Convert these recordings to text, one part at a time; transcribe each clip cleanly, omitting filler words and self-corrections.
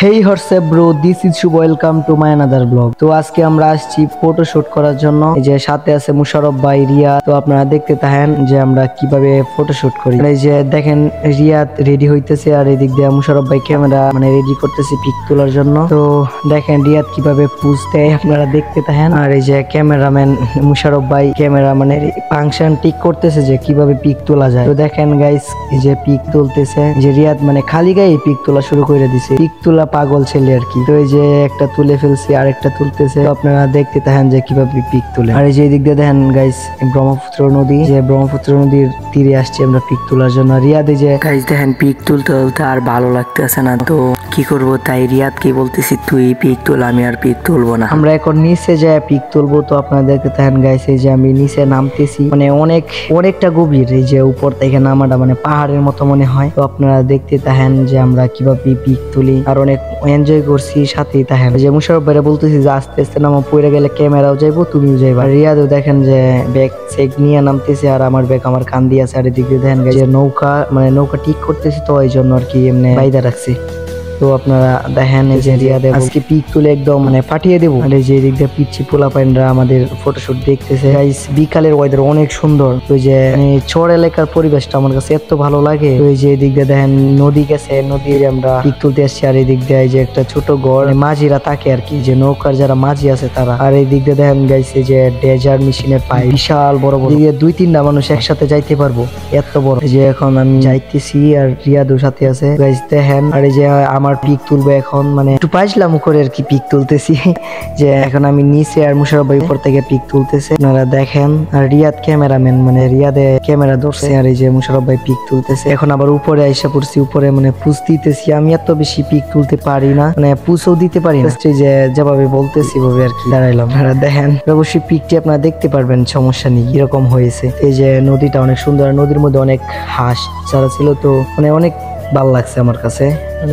Hey WhatsApp bro, this is Shubh, welcome to my another blog. তো আজকে আমরা আসছি ফটোশুট করার জন্য। এই যে সাথে আছে মুশারফ ভাই, রিয়া। তো আপনারা দেখতে থাকেন যে আমরা কিভাবে ফটোশুট করি। এই যে দেখেন রিয়াদ রেডি হইতেছে আর এদিক দিয়ে মুশারফ ভাই ক্যামেরা রেডি করতেছে পিক তোলার জন্য। তো দেখেন রিয়াদ কিভাবে পোজ দেয়, আপনারা দেখতে থাকেন। আর এই যে ক্যামেরাম্যান মুশারফ ভাই ক্যামেরা ফাংশন ঠিক করতেছে যে কিভাবে পিক তোলা যায়। তো দেখেন গাইস, এই যে পিক তুলতেছে, যে রিয়াদ খালি গায়ে পিক তোলা শুরু করে দিছে। পিক তোলা পাগল ছেলে আর কি। তো এই যে একটা তুলে ফেলছি, আর একটা তুলতেছে। আপনারা দেখতে থাকেন যে কিভাবে পিক তুলে। আর এই যে এদিক দিয়ে দেখেন গাইস ব্রহ্মপুত্র নদী, যে ব্রহ্মপুত্র নদীর তীরে আসছে আমরা পিক তোলার জন্য। রিয়াদ এই যে গাইস দেখেন পিক তুলতে তুলতে আর ভালো লাগতেছে না, তো কি করব, তাই রিয়াদ কি বলতেছি তুই পিক তুল, আমি আর পিক তুলবো না। আমরা এখন নিচে যায় পিক তুলবো। তো আপনারা দেখতে থাকেন গাইস, এই যে আমি নিচে নামতেছি, অনেকটা গভীর। এই যে উপর থেকে নামাটা পাহাড়ের মতো মনে হয়। তো আপনারা দেখতে থাকেন যে আমরা কিভাবে পিক তুলি, আর অনেক এনজয় করছি। সাথেই থাকেন যে মুশারফ ভাইরা বলতেছি যে আস্তে আস্তে নামো, পড়ে গেলে ক্যামেরাও যাইবো, তুমিও যাইবা। রিয়াদও দেখেন যে ব্যাগ চেক নিয়ে নামতেছে, আর আমার ব্যাগ আমার কান দিয়ে আছে। আর এদিকে দেখেন যে নৌকা ঠিক করতেছি, তো এই জন্য আর কি এমনি বাইদা রাখছি। তো আপনারা দেখেন এই যে রিয়াদে আজকে পিক তুলে একদম পাঠিয়ে দেবো। আর এই যে এদিক দিয়ে পিচ্ছি পোলা পাইনরা আমাদের ফটোশুট দেখতেছে। গাইস বিকালের ওয়েদার অনেক সুন্দর। ওই যে চর এলাকার পরিবেশটা আমার কাছে এত ভালো লাগে। ওই যে এদিক দিয়ে দেখেন নদী গেছে, নদী আমরা পিক তুলতে আসছি। আর এই দিক দিয়ে এই যে একটা ছোট ঘর, মাঝিরা থাকে আর কি, যে নৌকার যারা মাঝি আছে তারা। আর এই দিক দিয়ে দেখেন গাইস এই যে ডেজার মেশিনের পাইপ বিশাল বড় বড়, 2-3টা মানুষ একসাথে যাইতে পারবো, এত বড়। এই যে এখন আমি যাইতেছি আর রিয়াদও সাথে আছে। গাইস দেখেন, আর এই যে আমার পিক তুলবো এখন, একটু পাইছিলাম করে আর কি পিক তুলতেছি। যে এখন আমি নিচে আর মুশারফ ভাই উপর থেকে পিক তুলতেছে, আপনারা দেখেন। আর রিয়াদ ক্যামেরাম্যান, রিয়াদে ক্যামেরা ধরছে, আর এই যে মুশারফ ভাই পিক তুলতেছে। এখন আবার উপরে আইসা পড়ছি, উপরে পুজ দিতেছি। আমি এত বেশি পিক তুলতে পারি না, পুজও দিতে পারি না, যে যেভাবে বলতেছি ভাবে আর কি দাঁড়াইলাম। আপনারা দেখেন, অবশ্যই পিকটি আপনারা দেখতে পারবেন, সমস্যা নেই কিরকম হয়েছে। এই যে নদীটা অনেক সুন্দর, নদীর মধ্যে অনেক হাঁস যারা ছিল, তো অনেক ভালো লাগছে আমার কাছে।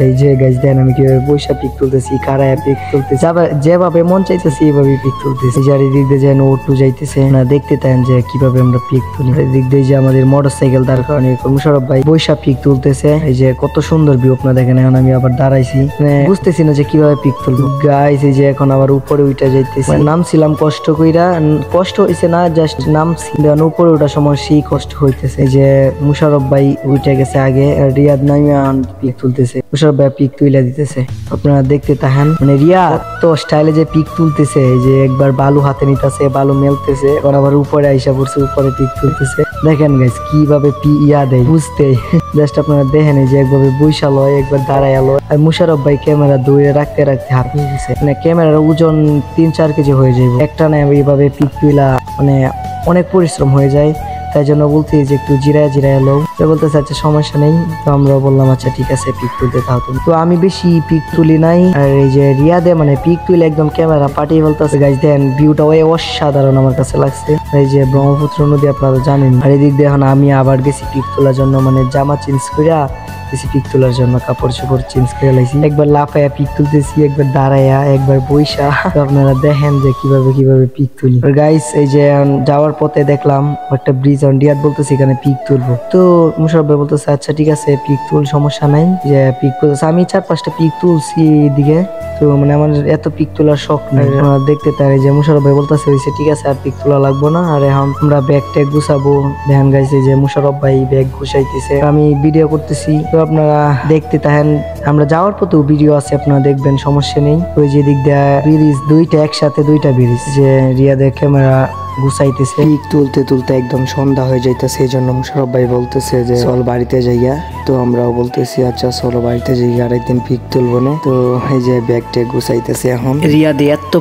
এই যে গাইস দেন আমি কিভাবে বৈশা পিক তুলতেছি, কারায় পিক তুলতেছি, যেভাবে মন চাইতেছি এইভাবে পিক তুলতেছি। যার এদিক দিয়ে যেন ওটু যাইতেছে না, দেখতে চান যে কিভাবে আমরা পিক তুলি। এদিক দিয়ে যে আমাদের মোটর সাইকেল তার কারণে মুশারফ ভাই বৈশা পিক তুলতেছে। এই যে কত সুন্দর ভিউ আপনারা দেখেন। এখন আমি আবার দাঁড়াইছি, বুঝতেছি না যে কিভাবে পিক তুলবো। গাইস এই যে এখন আবার উপরে উঠে যাইতেছি। নামছিলাম কষ্ট কইরা, কষ্ট হয়েছে না, জাস্ট নামছি, উপরে ওঠার সময় সেই কষ্ট হইতেছে। এই যে মুশারফ ভাই উঠে গেছে আগে, রিয়াদ নামিয়া পিক তুলতেছে, মুশারফ ভাই পিক তুইলা দিতেছে। আপনারা দেখতে থাকেন, রিয়া তো স্টাইলে যে পিক তুলতেছে। এই যে একবার বালু হাতে নিতেছে, বালু মেলতেছে, আবার উপরে আইসা পড়ছে, উপরে পিক তুলতেছে। দেখেন গাইস কিভাবে ইয়া দেয় বুঝতে, জাস্ট আপনারা দেখেন এই যে একভাবে বৈশাল হয়, একবার দাঁড়ায় আলো। আর মুশারফ ভাই ক্যামেরা দূরে রাখতে রাখতে হাত নিয়ে গেছে, ক্যামেরার ওজন 3-4 কেজি হয়ে যায় একটা না। এইভাবে পিক তুইলা অনেক পরিশ্রম হয়ে যায়। তাই জন্য বলতে যে একটু জিরায় লো, বলতেছে আচ্ছা সমস্যা নেই। তো আমরা বললাম আচ্ছা ঠিক আছে পিক তুলতে থাও তুমি। তো আমি বেশি পিক তুলি নাই। আর এই যে রিয়াদে পিক তুলে একদম ক্যামেরা পাঠিয়ে বলতেছে। গাইস দেন ভিউটা অসাধারণ আমার কাছে লাগছে। এই যে ব্রহ্মপুত্র নদী আপনারা জানেন। আর এদিক দিয়ে এখন আমি আবার গেছি পিক তোলার জন্য, জামা চেঞ্জ করিয়া গেছি পিক তোলার জন্য, কাপড় চোপড় চেঞ্জ করে লাইছি। একবার লাফায়া পিক তুলতেছি, একবার দাঁড়াইয়া, একবার বইসা। আপনারা দেখেন যে কিভাবে পিক তুলি। গাইস এই যে যাওয়ার পথে দেখলাম একটা ব্রিজ, রিয়াদ বলতেছে এখানে পিক তুলবো। তো মুশারফ ভাই বলতেছে আচ্ছা ঠিক আছে পিক তুল, সমস্যা নাই। যে পিক তুলতেছে, আমি 4-5টা পিক তুলছি এদিকে। তো আমার এত পিক তোলার শখ নাই। দেখতে পাই যে মুশারফ ভাই বলতেছে হয়েছে ঠিক আছে, আর পিক তোলা লাগবো না। আর এখন আমরা ব্যাগ ট্যাগ গুছাবো। দেখেন গাইছে যে মুশারফ ভাই ব্যাগ গুছাইতেছে, আমি ভিডিও করতেছি। তো আপনারা দেখতে থাকেন, আমরা যাওয়ার পথেও ভিডিও আছে, আপনারা দেখবেন, সমস্যা নেই। ওই যে দিক দিয়ে ব্রিজ, দুইটা একসাথে দুইটা ব্রিজ। যে রিয়াদের ক্যামেরা গুছাইতেছে, পিক তুলতে তুলতে একদম সন্ধ্যা হয়ে যাইতেছে। এই জন্য মুশারফ ভাই বলতেছে যে চল বাড়িতে যাইয়া। তো আমরাও বলতেছি আচ্ছা চলো বাড়িতে যাই, আরেকদিন পিক তুলবো না। তো এই যে ব্যাগটা গুছাইতেছে। এখন রিয়াদে এত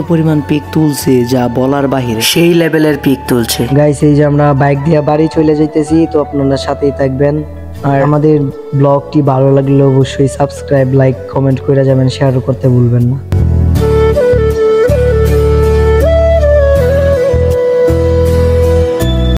পরিমাণ পিক তুলছে যা বলার বাহিরে, সেই লেভেলের পিক তুলছে। গাইস এই যে আমরা বাইক দিয়ে বাড়ি চলে যাইতেছি। তো আপনারা সাথেই থাকবেন। আর আমাদের ব্লগটি ভালো লাগলে অবশ্যই সাবস্ক্রাইব, লাইক, কমেন্ট করে যাবেন, শেয়ার করতে ভুলবেন না।